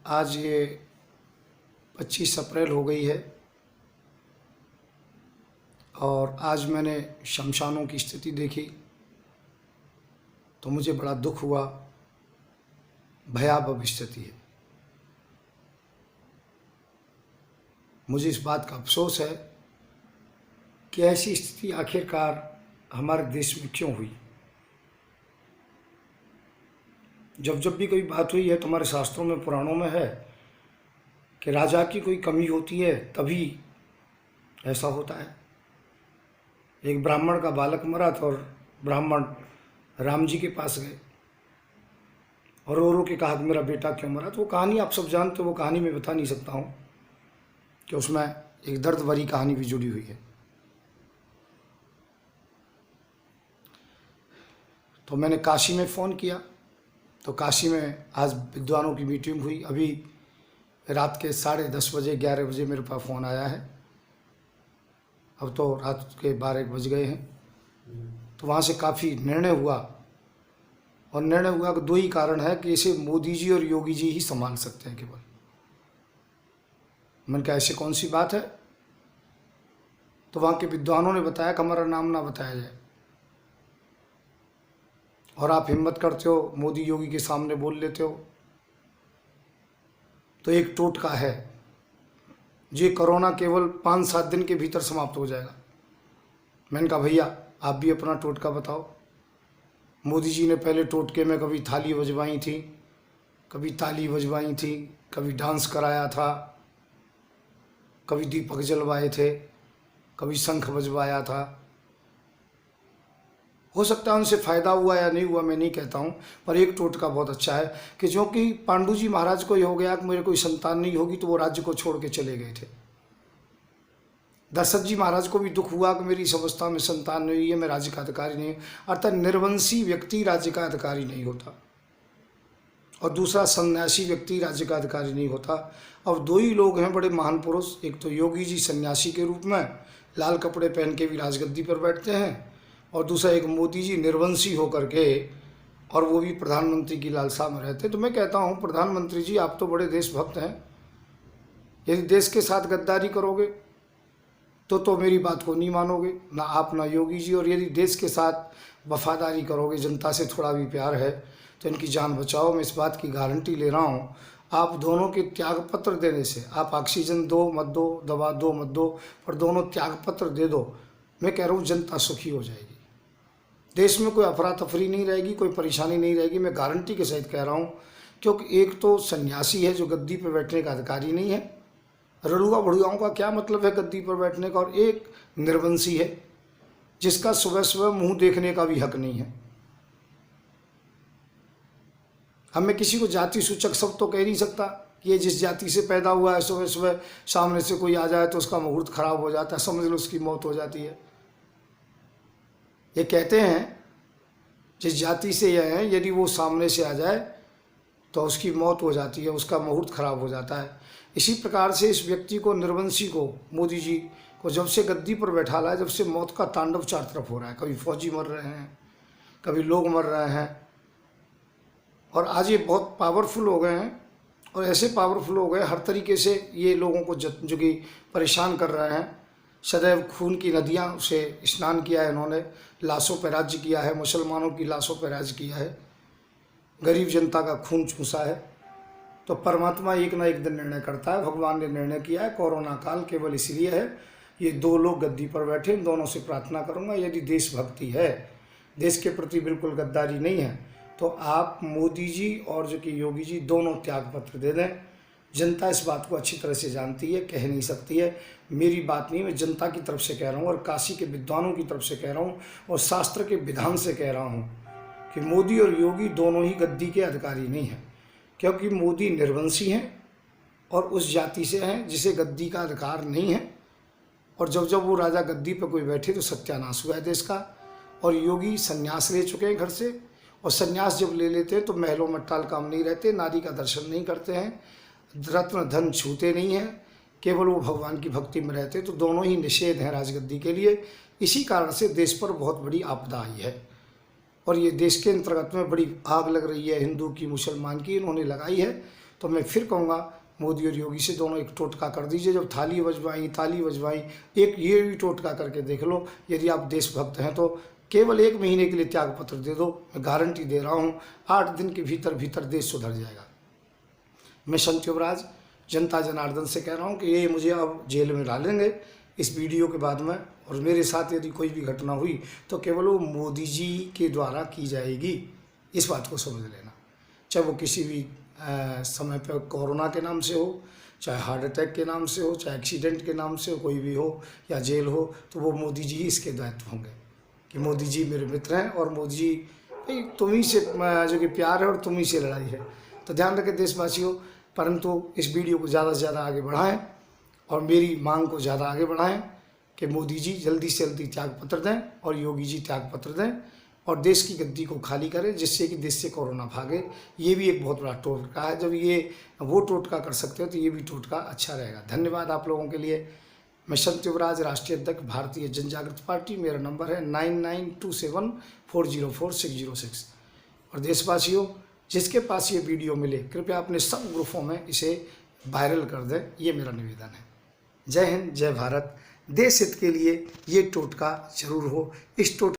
आज ये 25 अप्रैल हो गई है और आज मैंने शमशानों की स्थिति देखी तो मुझे बड़ा दुख हुआ। भयावह स्थिति है। मुझे इस बात का अफसोस है कि ऐसी स्थिति आखिरकार हमारे देश में क्यों हुई। जब जब भी कोई बात हुई है तो हमारे शास्त्रों में, पुराणों में है कि राजा की कोई कमी होती है तभी ऐसा होता है। एक ब्राह्मण का बालक मरा था और ब्राह्मण राम जी के पास गए और रो के कहा कि मेरा बेटा क्यों मरा। तो वो कहानी आप सब जानते हो, वो कहानी मैं बता नहीं सकता हूँ कि उसमें एक दर्द भरी कहानी भी जुड़ी हुई है। तो मैंने काशी में फ़ोन किया तो काशी में आज विद्वानों की मीटिंग हुई। अभी रात के 10:30 बजे 11 बजे मेरे पास फ़ोन आया है। अब तो रात के 12 बज गए हैं। तो वहाँ से काफ़ी निर्णय हुआ और निर्णय हुआ कि दो ही कारण है कि इसे मोदी जी और योगी जी ही संभाल सकते हैं केवल। मैंने कहा ऐसे कौन सी बात है। तो वहाँ के विद्वानों ने बताया कि हमारा नाम ना बताया जाए और आप हिम्मत करते हो मोदी योगी के सामने बोल लेते हो तो एक टोटका है, ये कोरोना केवल 5-7 दिन के भीतर समाप्त हो जाएगा। मैंने कहा भैया आप भी अपना टोटका बताओ। मोदी जी ने पहले टोटके में कभी थाली बजवाई थी, कभी ताली बजवाई थी, कभी डांस कराया था, कभी दीपक जलवाए थे, कभी शंख बजवाया था। हो सकता है उनसे फ़ायदा हुआ या नहीं हुआ, मैं नहीं कहता हूँ, पर एक टोटका बहुत अच्छा है कि जो कि पांडु जी महाराज को ये हो गया कि मेरे कोई संतान नहीं होगी तो वो राज्य को छोड़ के चले गए थे। दशरथ जी महाराज को भी दुख हुआ कि मेरी इस अवस्था में संतान नहीं हुई है, मैं राज्य का अधिकारी नहीं हूँ। अर्थात निर्वंशी व्यक्ति राज्य का अधिकारी नहीं होता और दूसरा सन्यासी व्यक्ति राज्य का अधिकारी नहीं होता। अब दो ही लोग हैं बड़े महान पुरुष, एक तो योगी जी सन्यासी के रूप में लाल कपड़े पहन के भी राजगद्दी पर बैठते हैं और दूसरा एक मोदी जी निर्वंशी होकर के, और वो भी प्रधानमंत्री की लालसा में रहते। तो मैं कहता हूँ प्रधानमंत्री जी आप तो बड़े देशभक्त हैं, यदि देश के साथ गद्दारी करोगे तो मेरी बात को नहीं मानोगे, ना आप ना योगी जी। और यदि देश के साथ वफादारी करोगे, जनता से थोड़ा भी प्यार है तो इनकी जान बचाओ। मैं इस बात की गारंटी ले रहा हूँ आप दोनों के त्यागपत्र देने से, आप ऑक्सीजन दो मत दो, दवा दो मत दो, पर दोनों त्यागपत्र दे दो, मैं कह रहा हूँ जनता सुखी हो जाएगी। देश में कोई अफरा तफरी नहीं रहेगी, कोई परेशानी नहीं रहेगी, मैं गारंटी के सहित कह रहा हूँ। क्योंकि एक तो सन्यासी है जो गद्दी पर बैठने का अधिकारी नहीं है, रड़ुआ भड़ुआओं का क्या मतलब है गद्दी पर बैठने का, और एक निर्वंशी है जिसका सुबह सुबह मुंह देखने का भी हक नहीं है। अब मैं किसी को जाति सूचक शब्द तो कह नहीं सकता कि ये जिस जाति से पैदा हुआ है, सुबह सुबह सामने से कोई आ जाए तो उसका मुहूर्त खराब हो जाता है, समझ लो उसकी मौत हो जाती है। ये कहते हैं जिस जाति से यह है यदि वो सामने से आ जाए तो उसकी मौत हो जाती है, उसका मुहूर्त खराब हो जाता है। इसी प्रकार से इस व्यक्ति को, निर्वंशी को, मोदी जी को जब से गद्दी पर बैठा है, जब से मौत का तांडव चारों तरफ हो रहा है। कभी फौजी मर रहे हैं, कभी लोग मर रहे हैं, और आज ये बहुत पावरफुल हो गए हैं और ऐसे पावरफुल हो गए हर तरीके से ये लोगों को जो कि परेशान कर रहे हैं। सदैव खून की नदियाँ से स्नान किया है इन्होंने, लाशों पर राज्य किया है, मुसलमानों की लाशों पर राज्य किया है, गरीब जनता का खून चूसा है। तो परमात्मा एक ना एक दिन निर्णय करता है। भगवान ने निर्णय किया है कोरोना काल केवल इसलिए है, ये दो लोग गद्दी पर बैठे, इन दोनों से प्रार्थना करूंगा यदि देशभक्ति है, देश के प्रति बिल्कुल गद्दारी नहीं है, तो आप मोदी जी और जो कि योगी जी दोनों त्यागपत्र दे दें। जनता इस बात को अच्छी तरह से जानती है, कह नहीं सकती है, मेरी बात नहीं, मैं जनता की तरफ से कह रहा हूँ और काशी के विद्वानों की तरफ से कह रहा हूँ और शास्त्र के विधान से कह रहा हूँ कि मोदी और योगी दोनों ही गद्दी के अधिकारी नहीं हैं। क्योंकि मोदी निर्वंशी हैं और उस जाति से हैं जिसे गद्दी का अधिकार नहीं है, और जब जब वो राजा गद्दी पर कोई बैठे तो सत्यानाश हुआ है देश का। और योगी संन्यास ले चुके हैं घर से, और संन्यास जब ले लेते हैं तो महलों में टाल काम नहीं रहते, नारी का दर्शन नहीं करते हैं, रत्न धन छूते नहीं हैं, केवल वो भगवान की भक्ति में रहते। तो दोनों ही निषेध हैं राजगद्दी के लिए। इसी कारण से देश पर बहुत बड़ी आपदा आई है और ये देश के अंतर्गत में बड़ी आग लग रही है, हिंदू की, मुसलमान की, इन्होंने लगाई है। तो मैं फिर कहूँगा मोदी और योगी से दोनों एक टोटका कर दीजिए। जब थाली बजवाई एक ये भी टोटका करके देख लो। यदि आप देशभक्त हैं तो केवल 1 महीने के लिए त्याग पत्र दे दो, मैं गारंटी दे रहा हूँ 8 दिन के भीतर भीतर देश सुधर जाएगा। मैं संत युवराज जनता जनार्दन से कह रहा हूँ कि ये मुझे अब जेल में डालेंगे इस वीडियो के बाद में, और मेरे साथ यदि कोई भी घटना हुई तो केवल वो मोदी जी के द्वारा की जाएगी, इस बात को समझ लेना। चाहे वो किसी भी समय पर कोरोना के नाम से हो, चाहे हार्ट अटैक के नाम से हो, चाहे एक्सीडेंट के नाम से हो, कोई भी हो या जेल हो, तो वो मोदी जी ही इसके दायित्व होंगे कि मोदी जी मेरे मित्र हैं और मोदी जी भाई तुम्ही से जो कि प्यार है और तुम्ही से लड़ाई है। तो ध्यान रखें देशवासियों, परंतु इस वीडियो को ज़्यादा से ज़्यादा आगे बढ़ाएं और मेरी मांग को ज़्यादा आगे बढ़ाएं कि मोदी जी जल्दी से जल्दी त्यागपत्र दें और योगी जी त्यागपत्र दें और देश की गद्दी को खाली करें, जिससे कि देश से कोरोना भागे। ये भी एक बहुत बड़ा टोटका है। जब ये वो टोटका कर सकते हो तो ये भी टोटका अच्छा रहेगा। धन्यवाद आप लोगों के लिए। मैं संत युवराज, राष्ट्रीय अध्यक्ष भारतीय जन जागृति पार्टी। मेरा नंबर है 9927404606। और देशवासियों, जिसके पास ये वीडियो मिले कृपया अपने सब ग्रुपों में इसे वायरल कर दें, ये मेरा निवेदन है। जय हिंद, जय भारत। देश हित के लिए ये टोटका जरूर हो। इस टोटका